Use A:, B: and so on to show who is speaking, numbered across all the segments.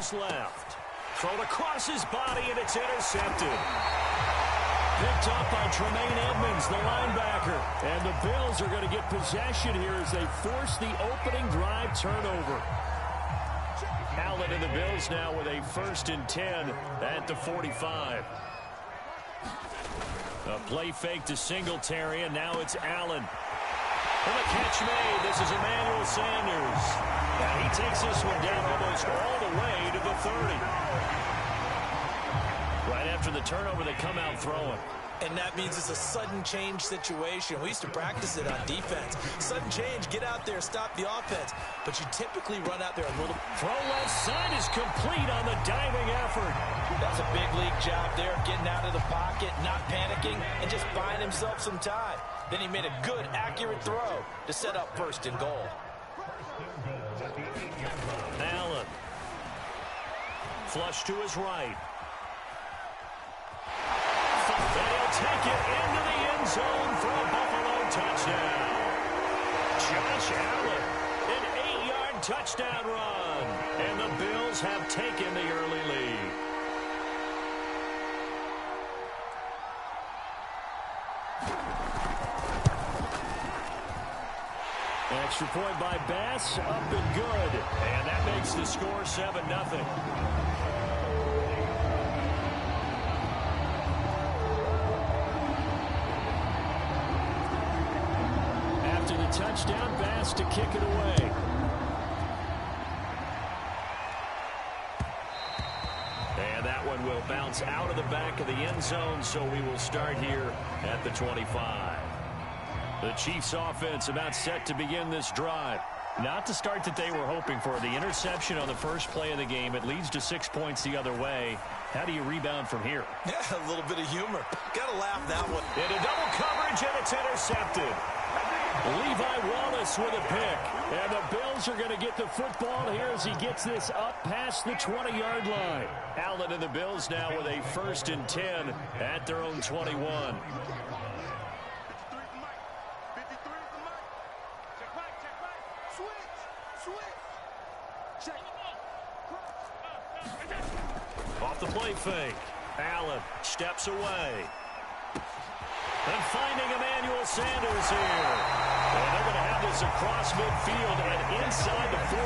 A: his left. Thrown across his body, and it's intercepted. Picked up by Tremaine Edmonds, the linebacker. And the Bills are going to get possession here as they force the opening drive turnover. Allen and the Bills now with a 1st and 10 at the 45. A play fake to Singletary, and now it's Allen. And the catch made. This is Emmanuel Sanders. And he takes this one down almost all the way to the 30. Right after the turnover, they come out throwing.
B: And that means it's a sudden change situation. We used to practice it on defense. Sudden change, get out there, stop the offense. But you typically run out there a little.
A: Throw left side is complete on the diving effort.
B: That's a big league job there, getting out of the pocket, not panicking, and just buying himself some time. Then he made a good, accurate throw to set up 1st and goal.
A: Allen. Flush to his right. And he'll take it into the end zone for a Buffalo touchdown. Josh Allen, an 8-yard touchdown run. And the Bills have taken the early lead. Extra point by Bass, up and good. And that makes the score 7-0. After the touchdown, Bass to kick it away. And that one will bounce out of the back of the end zone, so we will start here at the 25. The Chiefs offense about set to begin this drive. Not the start that they were hoping for. The interception on the first play of the game. It leads to 6 points the other way. How do you rebound from here?
B: Yeah, a little bit of humor. Got to laugh that one.
A: Into double coverage, and it's intercepted. Levi Wallace with a pick. And the Bills are going to get the football here as he gets this up past the 20-yard line. Allen and the Bills now with a 1st and 10 at their own 21. Off the play fake. Allen steps away. And finding Emmanuel Sanders here. And they're going to have this across midfield and inside the 45.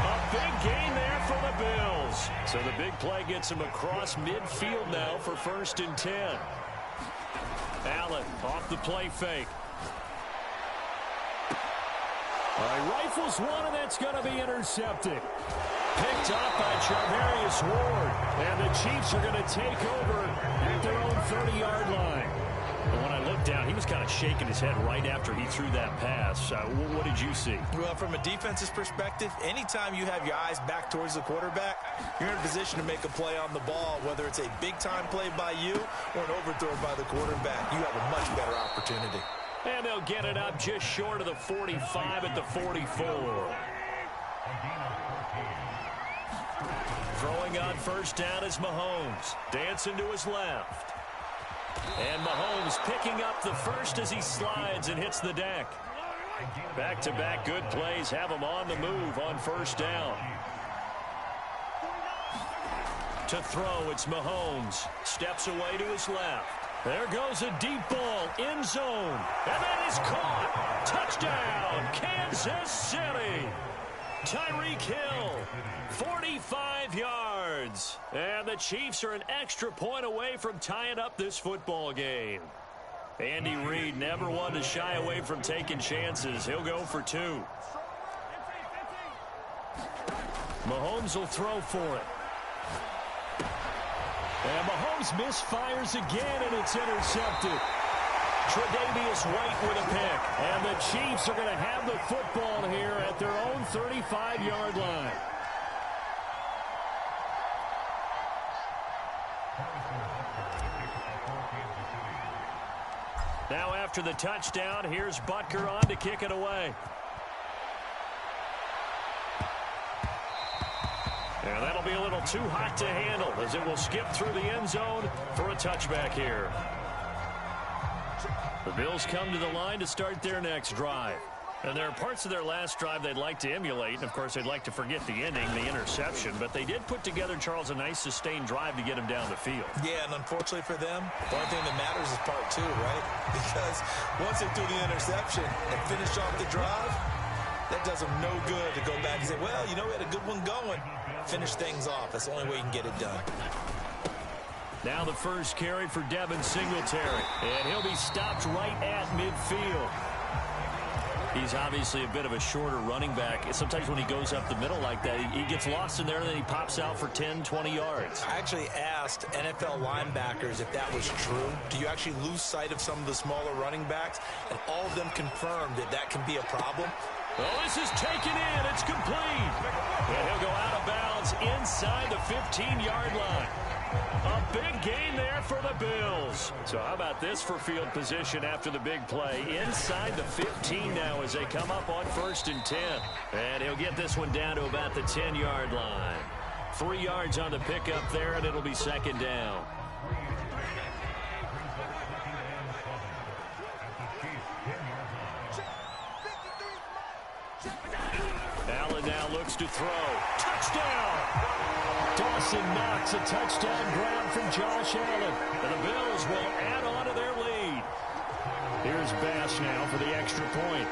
A: A big gain there for the Bills. So the big play gets him across midfield now for 1st and 10. Allen off the play fake. All right, rifles one, and that's going to be intercepted. Picked up by Charvarius Ward. And the Chiefs are going to take over at their own 30-yard line. And when I looked down, he was kind of shaking his head right after he threw that pass. What did you see?
B: Well, from a defense's perspective, anytime you have your eyes back towards the quarterback, you're in a position to make a play on the ball, whether it's a big-time play by you or an overthrow by the quarterback. You have a much better opportunity.
A: And they'll get it up just short of the 45 at the 44. Throwing on 1st down is Mahomes. Dancing to his left. And Mahomes picking up the first as he slides and hits the deck. Back-to-back good plays have him on the move on 1st down. To throw, it's Mahomes. Steps away to his left. There goes a deep ball, end zone. And that is caught. Touchdown, Kansas City. Tyreek Hill, 45 yards. And the Chiefs are an extra point away from tying up this football game. Andy Reid never one to shy away from taking chances. He'll go for 2. Mahomes will throw for it. And Mahomes misfires again, and it's intercepted. Tre'Davious White with a pick. And the Chiefs are going to have the football here at their own 35-yard line. Now after the touchdown, here's Butker on to kick it away. And that'll be a little too hot to handle as it will skip through the end zone for a touchback here. The Bills come to the line to start their next drive. And there are parts of their last drive they'd like to emulate. And, of course, they'd like to forget the ending, the interception. But they did put together, Charles, a nice sustained drive to get him down the field.
B: Yeah, and unfortunately for them, the only thing that matters is part two, right? Because once they threw the interception and finished off the drive, that does them no good to go back and say, well, you know, we had a good one going. Finish things off. That's the only way you can get it done.
A: Now the first carry for Devin Singletary. And he'll be stopped right at midfield. He's obviously a bit of a shorter running back. Sometimes when he goes up the middle like that, he gets lost in there, and then he pops out for 10, 20 yards.
B: I actually asked NFL linebackers if that was true. Do you actually lose sight of some of the smaller running backs? And all of them confirmed that that can be a problem.
A: Well, this is taken in. It's complete. And he'll go out of bounds inside the 15-yard line. A big gain there for the Bills. So how about this for field position after the big play? Inside the 15 now as they come up on 1st and 10. And he'll get this one down to about the 10-yard line. 3 yards on the pickup there, and it'll be 2nd down. Allen now looks to throw. Touchdown! Dawson Knox, a touchdown grab from Josh Allen. And the Bills will add on to their lead. Here's Bass now for the extra point.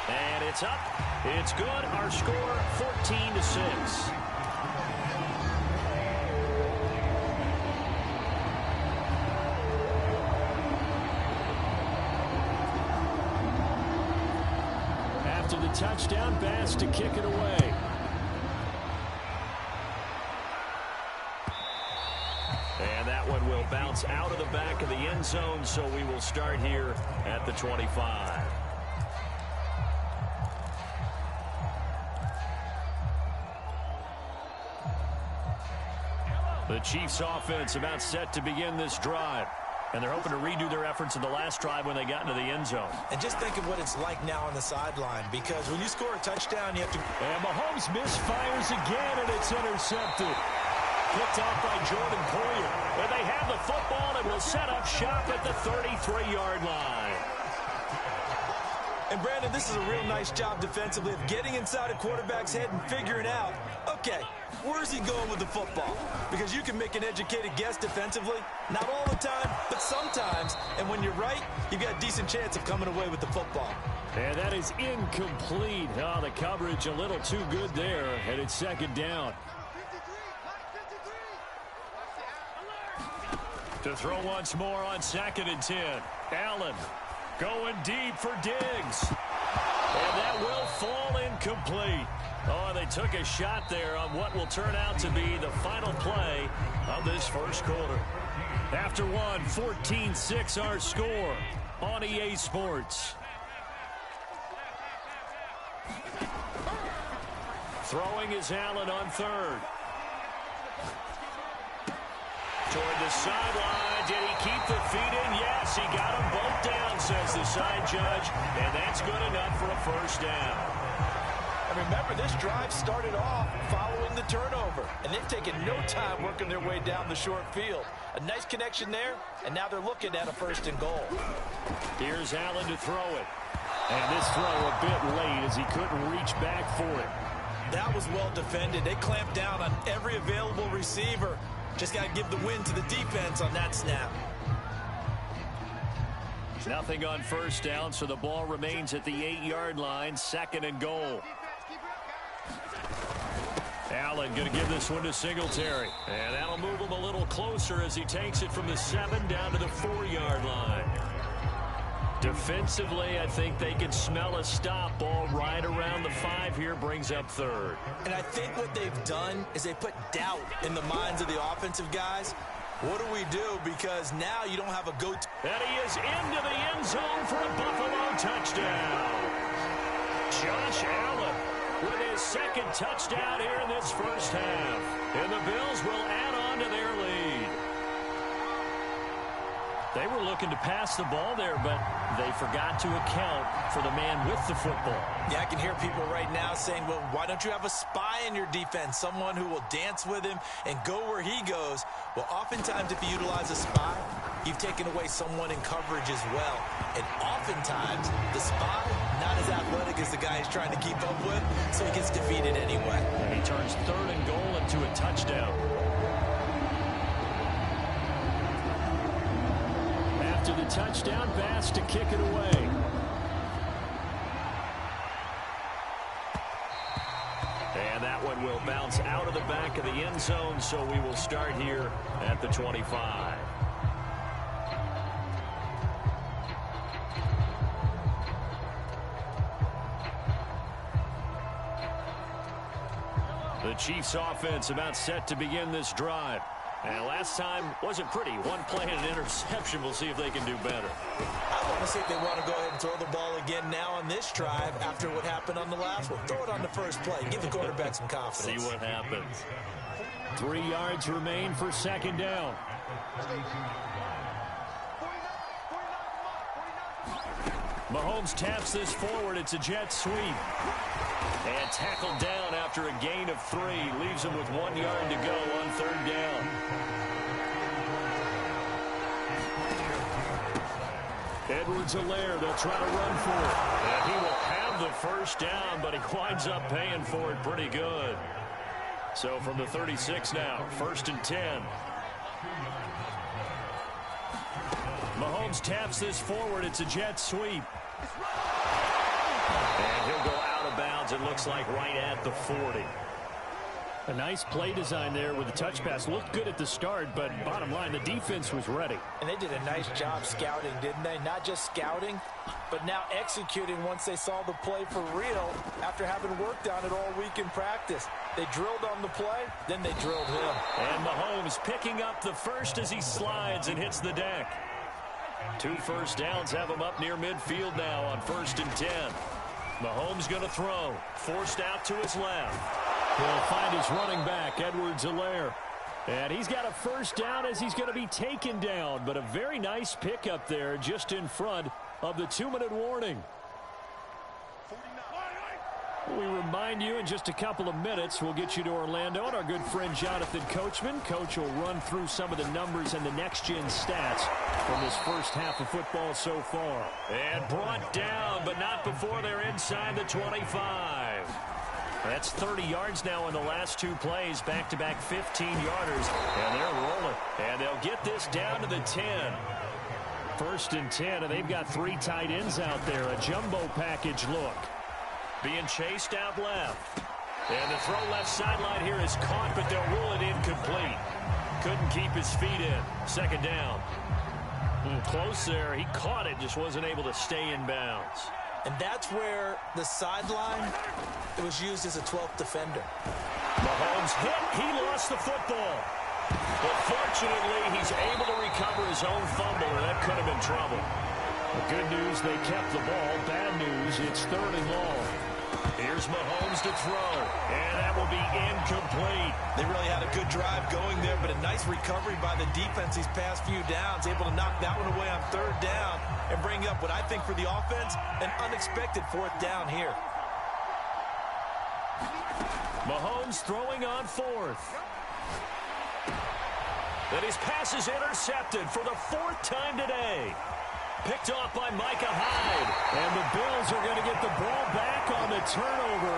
A: And it's up. It's good. Our score, 14-6. Touchdown, Bass to kick it away. And that one will bounce out of the back of the end zone, so we will start here at the 25. The Chiefs offense about set to begin this drive. And they're hoping to redo their efforts in the last drive when they got into the end zone.
B: And just think of what it's like now on the sideline, because when you score a touchdown, you have to...
A: And Mahomes misfires again, and it's intercepted. Picked off by Jordan Poyer. And they have the football and will set up shop at the 33-yard line.
B: And, Brandon, this is a real nice job defensively of getting inside a quarterback's head and figuring out, okay, where's he going with the football? Because you can make an educated guess defensively. Not all the time, but sometimes. And when you're right, you've got a decent chance of coming away with the football.
A: And that is incomplete. Oh, the coverage a little too good there. And it's 2nd down. To throw once more on 2nd and 10. Allen going deep for Diggs. And that will fall incomplete. Oh, they took a shot there on what will turn out to be the final play of this first quarter. After one, 14-6 our score on EA Sports. Throwing is Allen on 3rd. Toward the sideline. Did he keep the feet in? Yes, he got them both down, says the side judge. And that's good enough for a 1st down.
B: And remember, this drive started off following the turnover. And they've taken no time working their way down the short field. A nice connection there, and now they're looking at a 1st and goal.
A: Here's Allen to throw it. And this throw a bit late as he couldn't reach back for it.
B: That was well defended. They clamped down on every available receiver. Just got to give the win to the defense on that snap.
A: Nothing on 1st down, so the ball remains at the 8-yard line, 2nd and goal. Allen going to give this one to Singletary. And that'll move him a little closer as he takes it from the 7 down to the 4-yard line. Defensively, I think they can smell a stop. Ball right around the 5 here, brings up 3rd.
B: And I think what they've done is they put doubt in the minds of the offensive guys. What do we do? Because now you don't have a go-to.
A: And he is into the end zone for a Buffalo touchdown. Josh Allen with his 2nd touchdown here in this first half. And the Bills will add on to their lead. They were looking to pass the ball there, but they forgot to account for the man with the football.
B: Yeah, I can hear people right now saying, well, why don't you have a spy in your defense, someone who will dance with him and go where he goes? Well, oftentimes if you utilize a spy, you've taken away someone in coverage as well. And oftentimes, the spy, not as athletic as the guy he's trying to keep up with, so he gets defeated anyway.
A: And he turns 3rd and goal into a touchdown. After the touchdown pass to kick it away. And that one will bounce out of the back of the end zone, so we will start here at the 25. The Chiefs offense about set to begin this drive. And last time wasn't pretty. One play and an interception. We'll see if they can do better.
B: I want to see if they want to go ahead and throw the ball again now on this drive after what happened on the last one. Throw it on the first play. Give the quarterback some confidence.
A: See what happens. 3 yards remain for 2nd down. Mahomes taps this forward. It's a jet sweep. And tackled down after a gain of 3. Leaves him with 1 yard to go on 3rd down. Edwards-Helaire, they'll try to run for it. And he will have the 1st down, but he winds up paying for it pretty good. So from the 36 now, 1st and 10. Mahomes taps this forward. It's a jet sweep. And he'll go out of bounds, it looks like, right at the 40. A nice play design there with the touch pass. Looked good at the start, but bottom line, the defense was ready.
B: And they did a nice job scouting, didn't they? Not just scouting, but now executing once they saw the play for real after having worked on it all week in practice. They drilled on the play, then they drilled him.
A: And Mahomes picking up the first as he slides and hits the deck. 2 1st downs have him up near midfield now on 1st and 10. Mahomes going to throw. Forced out to his left. He'll find his running back, Edwards-Helaire. And he's got a 1st down as he's going to be taken down. But a very nice pickup there just in front of the 2-minute warning. We remind you in just a couple of minutes, we'll get you to Orlando and our good friend Jonathan Coachman. Coach will run through some of the numbers and the next-gen stats from this first half of football so far. And brought down, but not before they're inside the 25. That's 30 yards now in the last 2 plays, back-to-back 15-yarders, and they're rolling. And they'll get this down to the 10. 1st and 10, and they've got 3 tight ends out there, a jumbo package look. Being chased out left. And the throw left sideline here is caught, but they'll rule it incomplete. Couldn't keep his feet in. 2nd down. Close there. He caught it, just wasn't able to stay in bounds.
B: And that's where the sideline, it was used as a 12th defender.
A: Mahomes hit. He lost the football. But fortunately, he's able to recover his own fumble, and that could have been trouble. The good news, they kept the ball. Bad news, it's 3rd and long. Here's Mahomes to throw, and that will be incomplete.
B: They really had a good drive going there, but a nice recovery by the defense these past few downs, able to knock that one away on 3rd down and bring up what I think for the offense, an unexpected 4th down here.
A: Mahomes throwing on 4th. And his pass is intercepted for the 4th time today. Picked off by Micah Hyde. And the Bills are going to get the ball back on the turnover.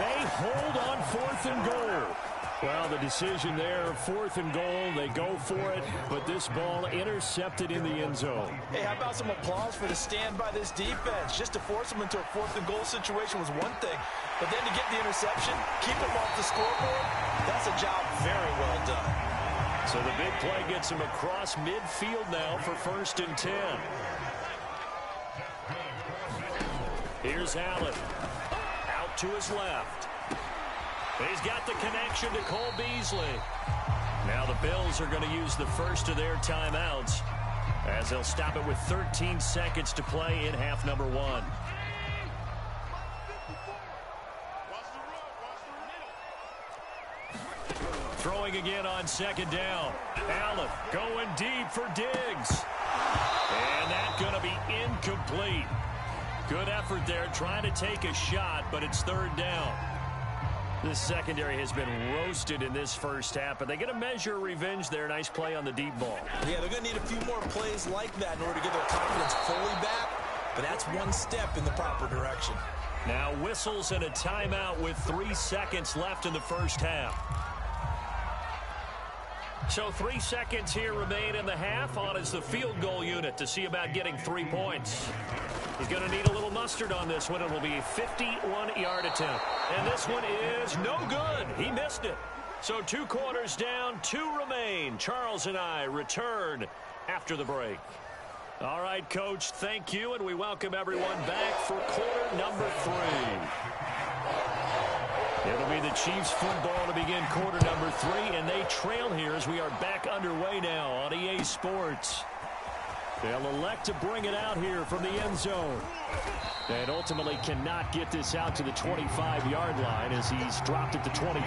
A: They hold on 4th and goal. Well, the decision there, 4th and goal. They go for it, but this ball intercepted in the end zone.
B: Hey, how about some applause for the stand by this defense? Just to force them into a 4th and goal situation was one thing, but then to get the interception, keep them off the scoreboard, that's a job very well done.
A: So the big play gets him across midfield now for 1st and 10. Here's Allen. Out to his left. He's got the connection to Cole Beasley. Now the Bills are going to use the first of their timeouts as they'll stop it with 13 seconds to play in half number 1. Throwing again on 2nd down. Allen going deep for Diggs. And that's going to be incomplete. Good effort there trying to take a shot, but it's third down. This secondary has been roasted in this first half, but they get a measure of revenge there. Nice play on the deep ball.
B: Yeah, they're going to need a few more plays like that in order to get their confidence fully back, but that's one step in the proper direction.
A: Now whistles and a timeout with 3 seconds left in the first half. So 3 seconds here remain in the half. On is the field goal unit to see about getting 3 points. He's going to need a little mustard on this one. It will be a 51-yard attempt. And this one is no good. He missed it. So 2 quarters down, 2 remain. Charles and I return after the break. All right, Coach, thank you, and we welcome everyone back for quarter number 3. It'll be the Chiefs football to begin quarter number 3, and they trail here as we are back underway now on EA Sports. They'll elect to bring it out here from the end zone. And ultimately cannot get this out to the 25-yard line as he's dropped at the 23.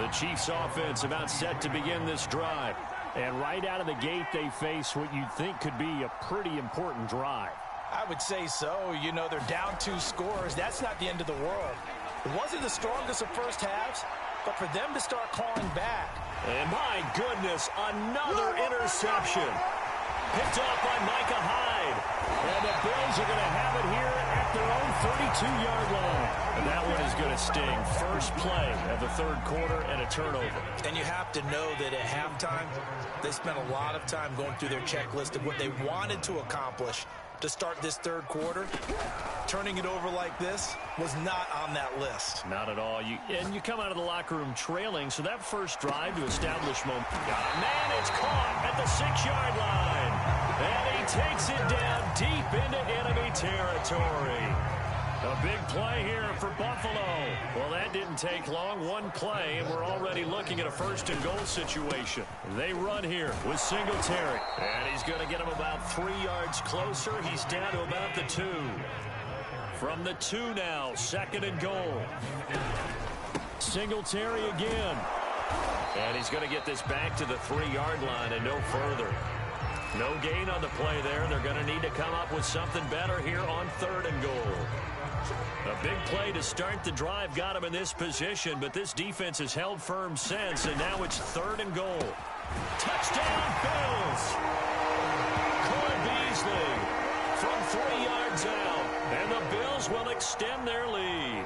A: The Chiefs offense about set to begin this drive. And right out of the gate, they face what you'd think could be a pretty important drive.
B: I would say so. You know, they're down 2 scores. That's not the end of the world. It wasn't the strongest of first halves, but for them to start calling back.
A: And my goodness, another interception. Picked off by Micah Hyde. And the Bills are going to have it here at their own 32-yard line. And that one is going to sting. First play of the third quarter and a turnover.
B: And you have to know that at halftime, they spent a lot of time going through their checklist of what they wanted to accomplish to start this third quarter. Turning it over like this was not on that list.
A: Not at all. You come out of the locker room trailing, so that first drive to establish momentum. Man, it's caught at the 6-yard line. And he takes it down deep into enemy territory. A big play here for Buffalo. Well, that didn't take long. One play, and we're already looking at a first-and-goal situation. They run here with Singletary. And he's going to get him about 3 yards closer. He's down to about the 2. From the 2 now, second and goal. Singletary again. And he's going to get this back to the 3-yard line and no further. No gain on the play there. They're going to need to come up with something better here on third and goal. A big play to start the drive got him in this position, but this defense has held firm since, and now it's third and goal. Touchdown, Bills! Cole Beasley from 3 yards out, and the Bills will extend their lead.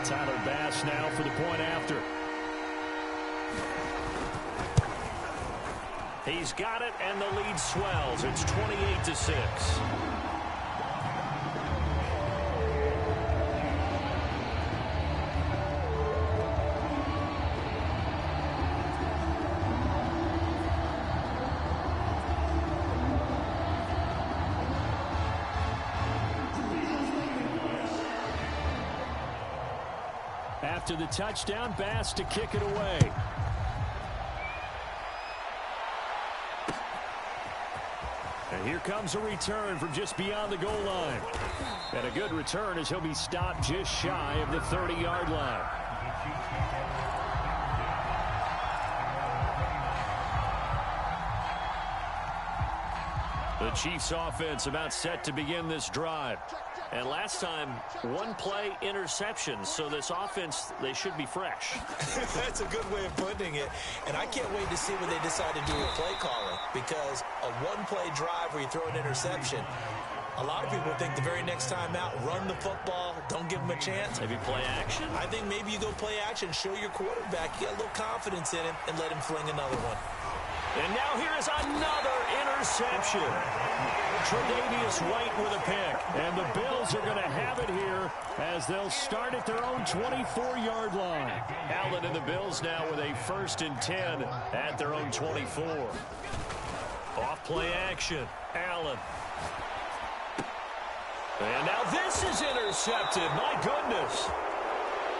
A: Tyler Bass now for the point after. He's got it, and the lead swells. It's 28-6. After the touchdown, Bass to kick it away. And here comes a return from just beyond the goal line. And a good return as he'll be stopped just shy of the 30-yard line. The Chiefs offense about set to begin this drive. And last time, one play interception. So this offense, they should be fresh.
B: That's a good way of putting it. And I can't wait to see what they decide to do with play calling. Because a one-play drive where you throw an interception, a lot of people think the very next time out, run the football, don't give them a chance.
A: Maybe play action?
B: I think maybe you go play action, show your quarterback, you got a little confidence in him, and let him fling another one.
A: And now here is another interception. Tre'Davious White with a pick. And the Bills are going to have it here as they'll start at their own 24-yard line. Allen and the Bills now with a 1st and 10 at their own 24. Off play action. Allen. And now this is intercepted. My goodness.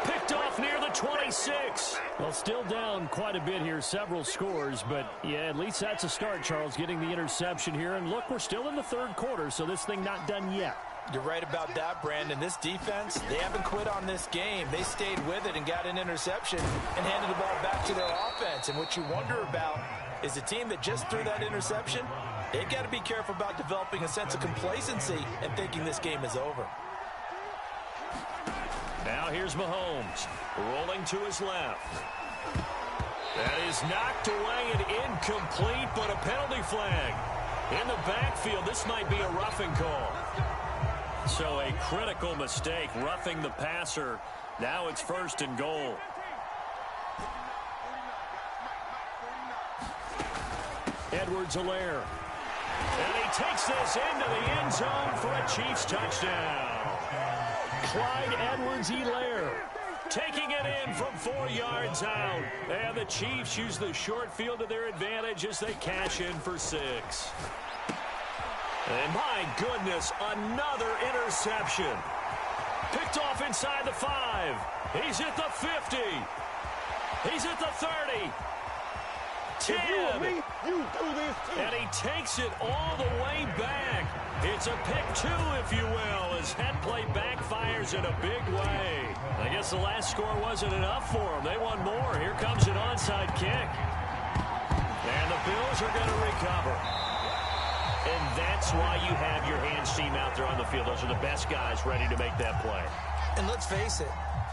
A: Picked off near the 26. Well, still down quite a bit here, several scores, but yeah, at least that's a start, Charles, getting the interception here. And look, we're still in the third quarter, so this thing not done yet.
B: You're right about that, Brandon. This defense, they haven't quit on this game. They stayed with it and got an interception and handed the ball back to their offense. And what you wonder about is the team that just threw that interception. They've got to be careful about developing a sense of complacency and thinking this game is over.
A: Now here's Mahomes, rolling to his left. That is knocked away and incomplete, but a penalty flag. In the backfield, this might be a roughing call. So a critical mistake, roughing the passer. Now it's 1st and goal. Edwards-Helaire. And he takes this into the end zone for a Chiefs touchdown. Clyde Edwards-Helaire taking it in from 4 yards out. And the Chiefs use the short field to their advantage as they cash in for 6. And my goodness, another interception. Picked off inside the 5. He's at the 50. He's at the 30. 10.
C: You do this too.
A: And he takes it all the way back. It's a pick 2, if you will, as head play backfires in a big way. I guess the last score wasn't enough for them. They want more. Here comes an onside kick. And the Bills are going to recover. And that's why you have your hands team out there on the field. Those are the best guys ready to make that play.
B: And let's face it,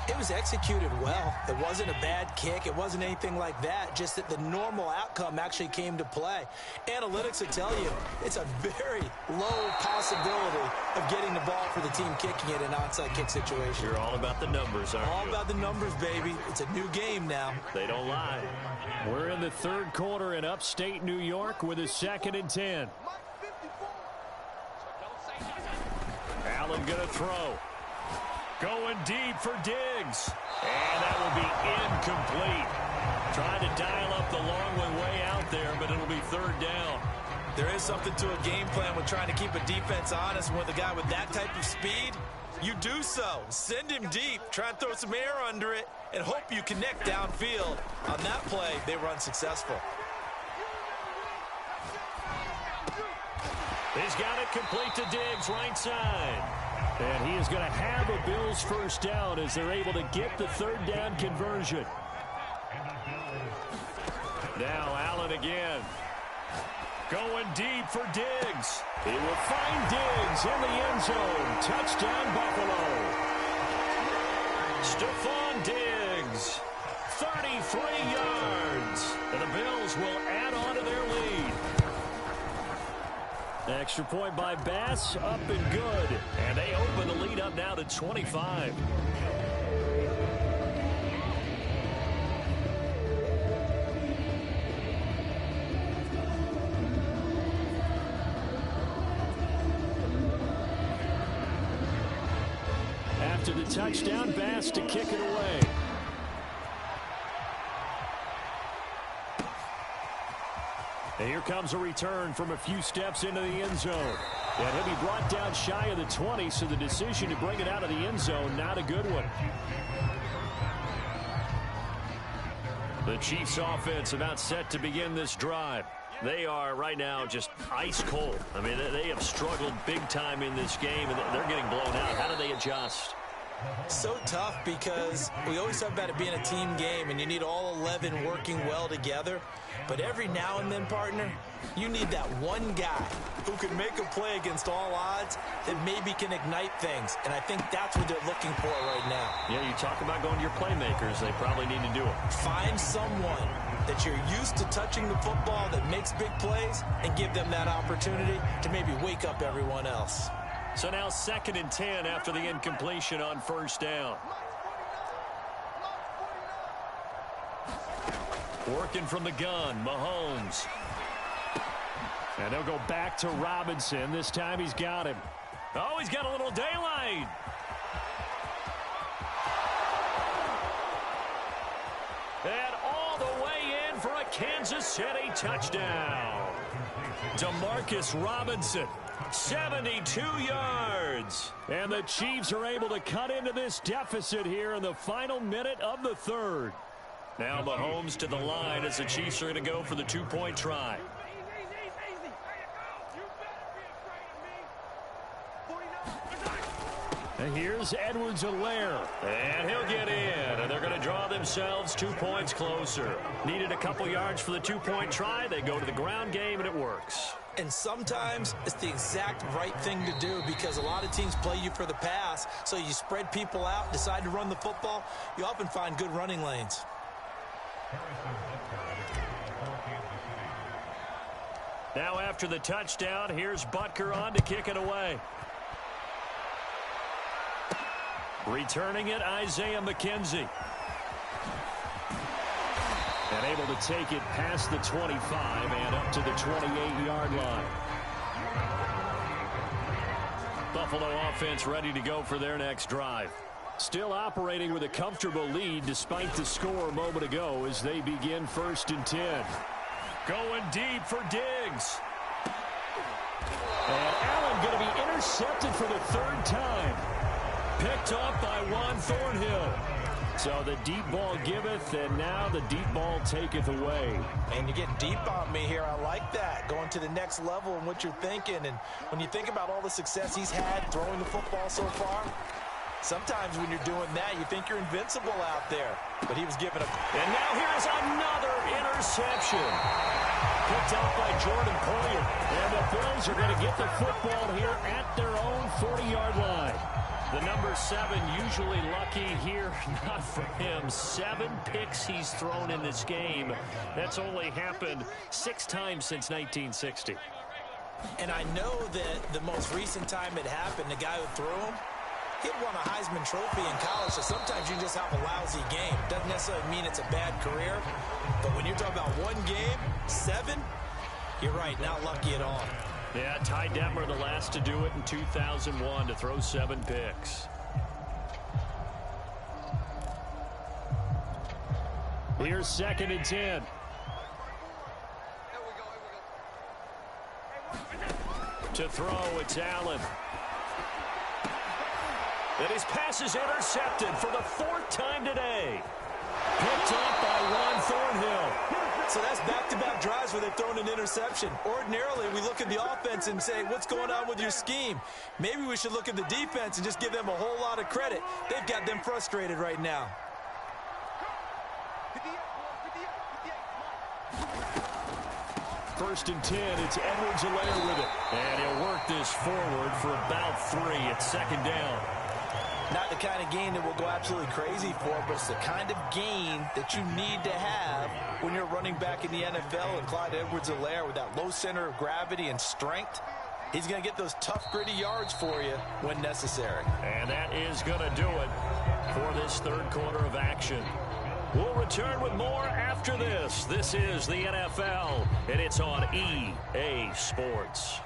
B: it was executed well. It wasn't a bad kick. It wasn't anything like that. Just that the normal outcome actually came to play. Analytics will tell you it's a very low possibility of getting the ball for the team kicking it in an onside kick situation.
A: You're all about the numbers, aren't you?
B: All about the numbers, baby. It's a new game now.
A: They don't lie. We're in the 3rd quarter in upstate New York with a 2nd and 10. Allen going to throw. Going deep for Diggs. And that will be incomplete. Trying to dial up the long way out there, but it'll be 3rd down.
B: There is something to a game plan with trying to keep a defense honest. And with a guy with that type of speed, you do so. Send him deep. Try and throw some air under it and hope you connect downfield. On that play, they were unsuccessful.
A: He's got it complete to Diggs, right side. And he is going to have a Bills 1st down as they're able to get the 3rd down conversion. Now Allen again. Going deep for Diggs. He will find Diggs in the end zone. Touchdown, Buffalo. Stephon Diggs, 33 yards. And the Bills will add on to their lead. Extra point by Bass, up and good. And they open the lead up now to 25. After the touchdown, Bass to kick it away. And here comes a return from a few steps into the end zone. And he'll be brought down shy of the 20, so the decision to bring it out of the end zone, not a good one. The Chiefs offense about set to begin this drive. They are right now just ice cold. I mean, they have struggled big time in this game, and they're getting blown out. How do they adjust?
B: So tough because we always talk about it being a team game and you need all 11 working well together. But every now and then, partner, you need that one guy who can make a play against all odds that maybe can ignite things. And I think that's what they're looking for right now.
A: Yeah, you talk about going to your playmakers. They probably need to do it.
B: Find someone that you're used to touching the football that makes big plays and give them that opportunity to maybe wake up everyone else.
A: So now 2nd and 10 after the incompletion on 1st down. Working from the gun, Mahomes. And they'll go back to Robinson. This time he's got him. Oh, he's got a little daylight. And all the way in for a Kansas City touchdown. Demarcus Robinson, 72 yards. And the Chiefs are able to cut into this deficit here in the final minute of the 3rd. Now Mahomes to the line as the Chiefs are going to go for the 2-point try. And here's Edwards-Helaire. And he'll get in. And they're going to draw themselves 2 points closer. Needed a couple yards for the two-point try. They go to the ground game, and it works.
B: And sometimes it's the exact right thing to do because a lot of teams play you for the pass. So you spread people out, decide to run the football. You often find good running lanes.
A: Now after the touchdown, here's Butker on to kick it away. Returning it, Isaiah McKenzie. And able to take it past the 25 and up to the 28-yard line. Buffalo offense ready to go for their next drive. Still operating with a comfortable lead despite the score a moment ago as they begin 1st and 10. Going deep for Diggs. And Allen going to be intercepted for the 3rd time. Picked up by Juan Thornhill. So the deep ball giveth, and now the deep ball taketh away.
B: And you're getting deep on me here. I like that. Going to the next level in what you're thinking. And when you think about all the success he's had throwing the football so far, sometimes when you're doing that, you think you're invincible out there. But he was given a...
A: And now here's another interception. Picked up by Jordan Poyer. And the Bills are going to get the football here at their own 40-yard line. The number 7 usually lucky here, not for him. 7 picks he's thrown in this game. That's only happened 6 times since 1960.
B: And I know that the most recent time it happened, the guy who threw him, he won a Heisman Trophy in college, so sometimes you just have a lousy game. Doesn't necessarily mean it's a bad career, but when you're talking about one game, 7, you're right, not lucky at all.
A: Yeah, Ty Detmer, the last to do it in 2001, to throw 7 picks. Here's 2nd and 10. To throw, it's Allen. And his pass is intercepted for the 4th time today. Picked up by Juan Thornhill.
B: So that's back-to-back drives where they've thrown an interception. Ordinarily, we look at the offense and say, what's going on with your scheme? Maybe we should look at the defense and just give them a whole lot of credit. They've got them frustrated right now.
A: First and 10, it's Edwards-Helaire with it. And he'll work this forward for about 3 at 2nd down.
B: Not the kind of gain that we'll go absolutely crazy for, but it's the kind of gain that you need to have when you're running back in the NFL. And Clyde Edwards-Helaire, with that low center of gravity and strength, he's going to get those tough, gritty yards for you when necessary.
A: And that is going to do it for this 3rd quarter of action. We'll return with more after this. This is the NFL, and it's on EA Sports.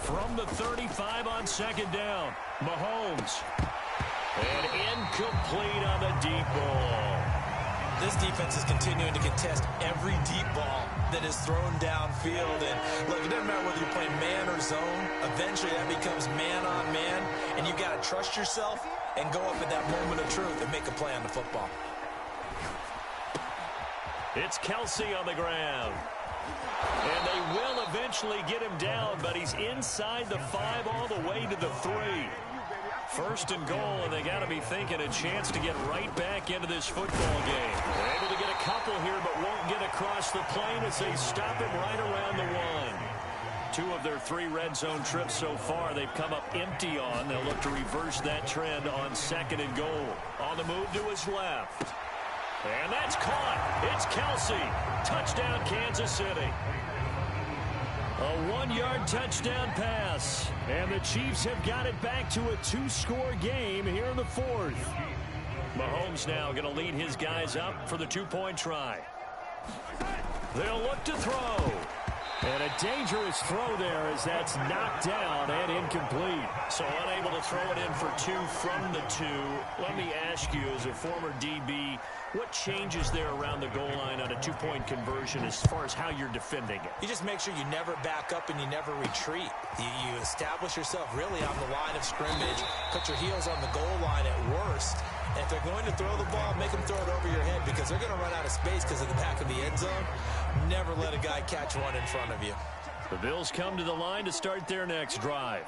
A: From the 35 on 2nd down, Mahomes. And incomplete on the deep ball.
B: This defense is continuing to contest every deep ball that is thrown downfield. And look, it doesn't matter whether you're playing man or zone. Eventually that becomes man on man. And you've got to trust yourself and go up at that moment of truth and make a play on the football.
A: It's Kelsey on the ground. And they will eventually get him down, but he's inside the 5 all the way to the 3. 1st and goal, and they got to be thinking a chance to get right back into this football game. They're able to get a couple here, but won't get across the plane as they stop him right around the 1. 2 of their 3 red zone trips so far, they've come up empty on. They'll look to reverse that trend on 2nd and goal. On the move to his left. And that's caught. It's Kelsey. Touchdown, Kansas City. A 1-yard touchdown pass. And the Chiefs have got it back to a 2-score game here in the 4th. Mahomes now going to lead his guys up for the 2-point try. They'll look to throw. And a dangerous throw there as that's knocked down and incomplete. So unable to throw it in for 2 from the 2. Let me ask you, as a former DB, What changes there around the goal line on a two-point conversion as far as how you're defending it?
B: You just make sure you never back up and you never retreat. You establish yourself really on the line of scrimmage, put your heels on the goal line at worst. And if they're going to throw the ball, make them throw it over your head because they're going to run out of space because of the back of the end zone. Never let a guy catch one in front of you.
A: The Bills come to the line to start their next drive.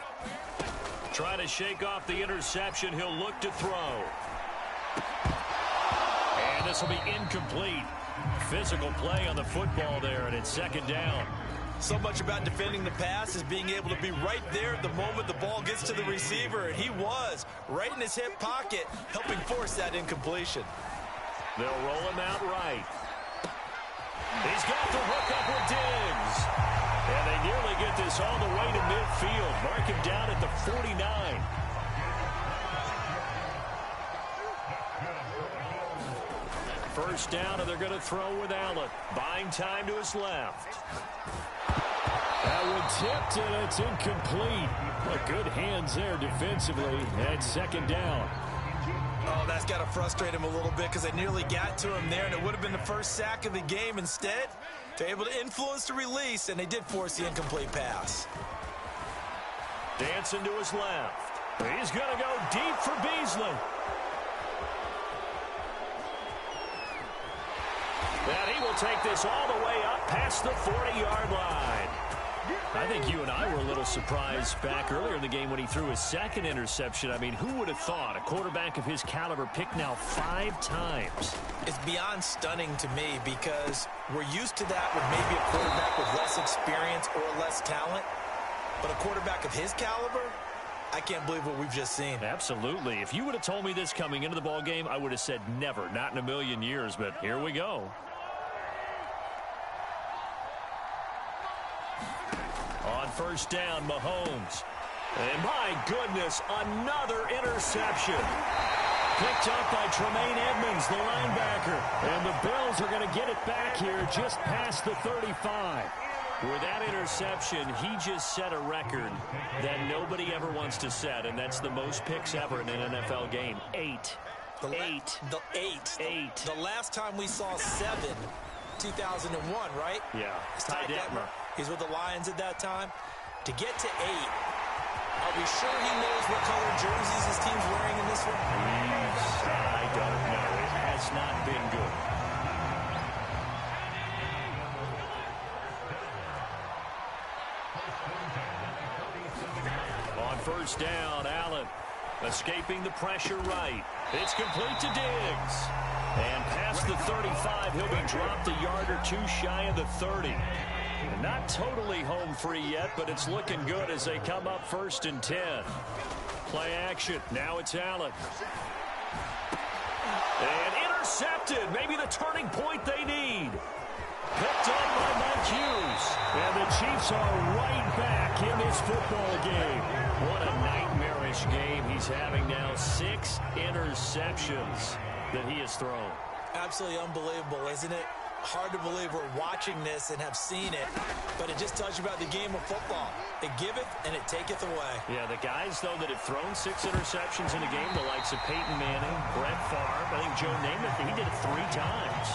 A: Trying to shake off the interception. He'll look to throw. And this will be incomplete. Physical play on the football there, and it's second down.
B: So much about defending the pass is being able to be right there at the moment the ball gets to the receiver, and he was right in his hip pocket, helping force that incompletion.
A: They'll roll him out right. He's got the hook up with Diggs. And they nearly get this all the way to midfield. Mark him down at the 49. First down, and they're going to throw with Allen. Buying time to his left. That one tipped, and it's incomplete. Well, good hands there defensively. And second down.
B: Oh, that's got to frustrate him a little bit because they nearly got to him there, and it would have been the first sack of the game. Instead, they're able to influence the release, and they did force the incomplete pass.
A: Dancing to his left. He's going to go deep for Beasley. And he will take this all the way up past the 40-yard line. I think you and I were a little surprised back earlier in the game when he threw his second interception. I mean, who would have thought a quarterback of his caliber picked now 5 times?
B: It's beyond stunning to me because we're used to that with maybe a quarterback with less experience or less talent. But a quarterback of his caliber, I can't believe what we've just seen.
A: Absolutely. If you would have told me this coming into the ball game, I would have said never, not in a million years. But here we go. On first down, Mahomes. And my goodness, another interception. Picked up by Tremaine Edmonds, the linebacker. And the Bills are going to get it back here just past the 35. With that interception, he just set a record that nobody ever wants to set, and that's the most picks ever in an NFL game. 8.
B: The last time we saw 7, 2001, right?
A: Yeah.
B: It's Ty Detmer. He's with the Lions at that time. To get to 8, are we sure he knows what color jerseys his team's wearing in this one?
A: I don't know. It has not been good. On first down, Allen escaping the pressure right. It's complete to Diggs. And past the 35, he'll be dropped a yard or 2 shy of the 30. Not totally home free yet, but it's looking good as they come up first and 10. Play action. Now it's Allen. And intercepted. Maybe the turning point they need. Picked up by Mike Hughes. And the Chiefs are right back in this football game. What a nightmarish game he's having now. 6 interceptions that he has thrown.
B: Absolutely unbelievable, isn't it? Hard to believe we're watching this and have seen it, but it just tells you about the game of football. It giveth and it taketh away.
A: Yeah, the guys, though, that have thrown 6 interceptions in a game, the likes of Peyton Manning, Brett Favre, I think Joe Namath, he did it 3 times.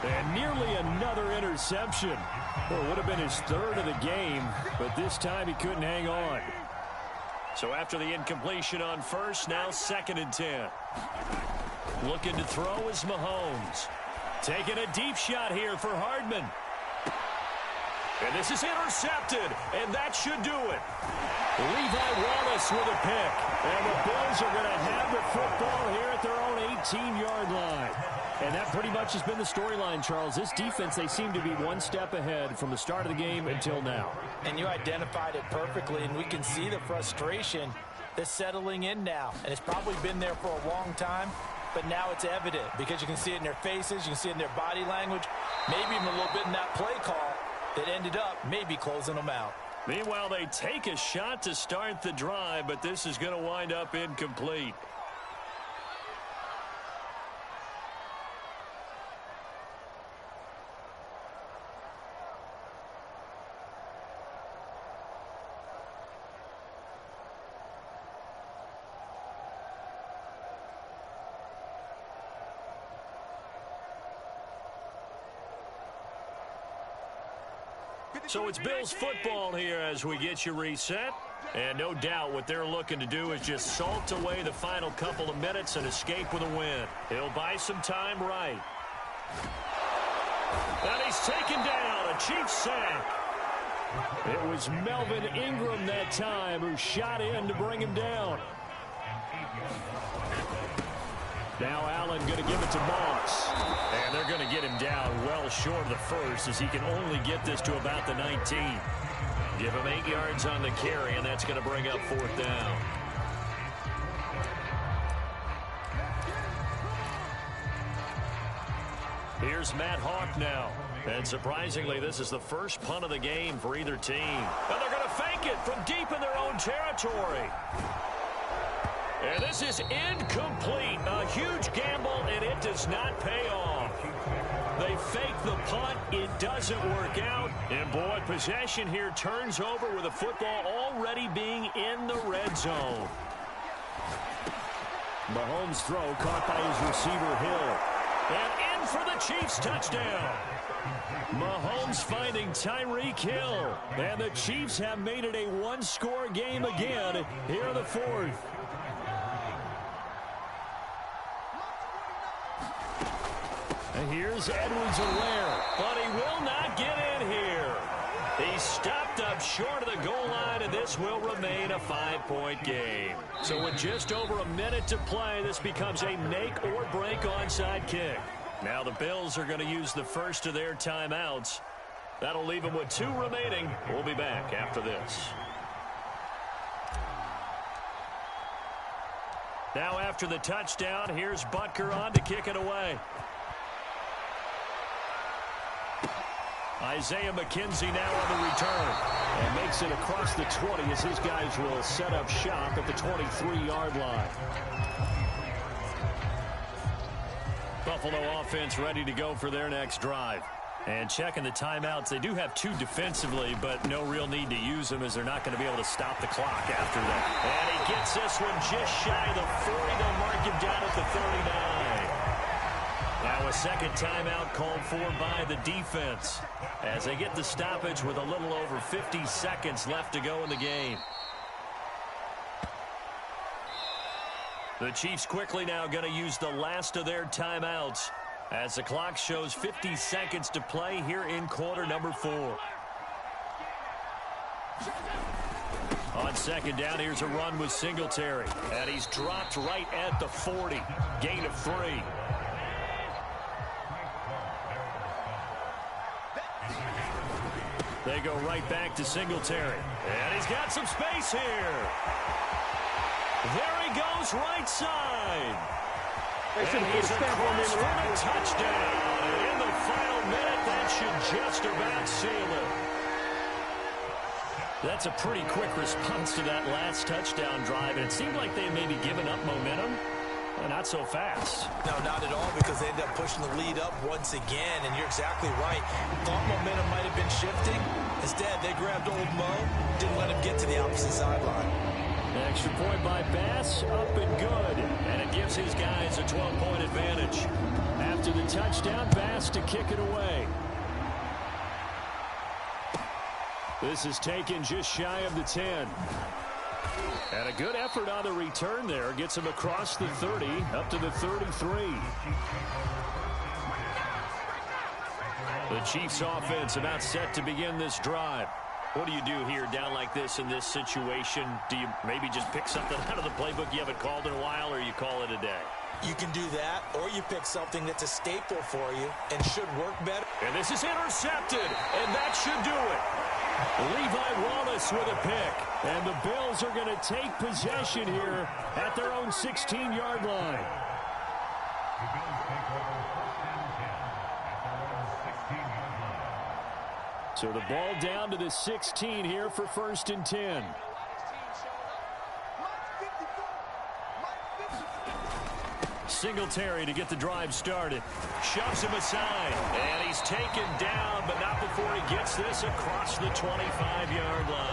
A: And nearly another interception. Well, it would have been his 3rd of the game, but this time he couldn't hang on. So after the incompletion on first, now 2nd and 10. Looking to throw is Mahomes. Taking a deep shot here for Hardman. And this is intercepted, and that should do it. Levi Wallace with a pick. And the Bills are going to have the football here at their own 18-yard line. And that pretty much has been the storyline, Charles. This defense, they seem to be one step ahead from the start of the game until now.
B: And you identified it perfectly, and we can see the frustration that's settling in now. And it's probably been there for a long time. But now it's evident because you can see it in their faces, you can see it in their body language, maybe even a little bit in that play call that ended up maybe closing them out.
A: Meanwhile, they take a shot to start the drive, but this is going to wind up incomplete. So it's Bills football here as we get you reset. And no doubt what they're looking to do is just salt away the final couple of minutes and escape with a win. He'll buy some time right. And he's taken down, a Chiefs sack. It was Melvin Ingram that time who shot in to bring him down. Now Allen going to give it to Moss. And they're going to get him down well short of the first as he can only get this to about the 19. Give him 8 yards on the carry, and that's going to bring up 4th down. Here's Matt Hawk now. And surprisingly, this is the first punt of the game for either team. And they're going to fake it from deep in their own territory. And this is incomplete. A huge gamble, and it does not pay off. They fake the punt. It doesn't work out. And, boy, possession here turns over with the football already being in the red zone. Mahomes' throw caught by his receiver, Hill. And in for the Chiefs touchdown. Mahomes finding Tyreek Hill. And the Chiefs have made it a one-score game again here in the 4th. And here's Edwards-Helaire, but he will not get in here. He stopped up short of the goal line, and this will remain a 5-point game. So with just over a minute to play, this becomes a make-or-break onside kick. Now the Bills are going to use the first of their timeouts. That'll leave them with 2 remaining. We'll be back after this. Now after the touchdown, here's Butker on to kick it away. Isaiah McKenzie now on the return. And makes it across the 20 as his guys will set up shop at the 23-yard line. Buffalo offense ready to go for their next drive. And checking the timeouts, they do have 2 defensively, but no real need to use them as they're not going to be able to stop the clock after that. And he gets this one just shy of the 40. They'll mark him down at the 39. Now a second timeout called for by the defense as they get the stoppage with a little over 50 seconds left to go in the game. The Chiefs quickly now going to use the last of their timeouts as the clock shows 50 seconds to play here in quarter number 4. On second down, here's a run with Singletary. And he's dropped right at the 40. Gain of 3. They go right back to Singletary. And he's got some space here. There he goes right side. And he's across for the touchdown. And in the final minute, that should just about seal it. That's a pretty quick response to that last touchdown drive. And it seemed like they may be giving up momentum. Not so fast.
B: No, not at all, because they ended up pushing the lead up once again, and you're exactly right. Thought momentum might have been shifting. Instead, they grabbed old Mo, didn't let him get to the opposite sideline.
A: Extra point by Bass, up and good. And it gives his guys a 12-point advantage. After the touchdown, Bass to kick it away. This is taken just shy of the 10. And a good effort on the return there. Gets him across the 30, up to the 33. The Chiefs offense about set to begin this drive. What do you do here down like this in this situation? Do you maybe just pick something out of the playbook you haven't called in a while, or you call it a day?
B: You can do that, or you pick something that's a staple for you and should work better.
A: And this is intercepted, and that should do it. Levi Wallace with a pick. And the Bills are going to take possession here at their own 16-yard line. So the ball down to the 16 here for 1st and 10. Singletary to get the drive started. Shoves him aside. And he's taken down, but not before he gets this across the 25-yard line.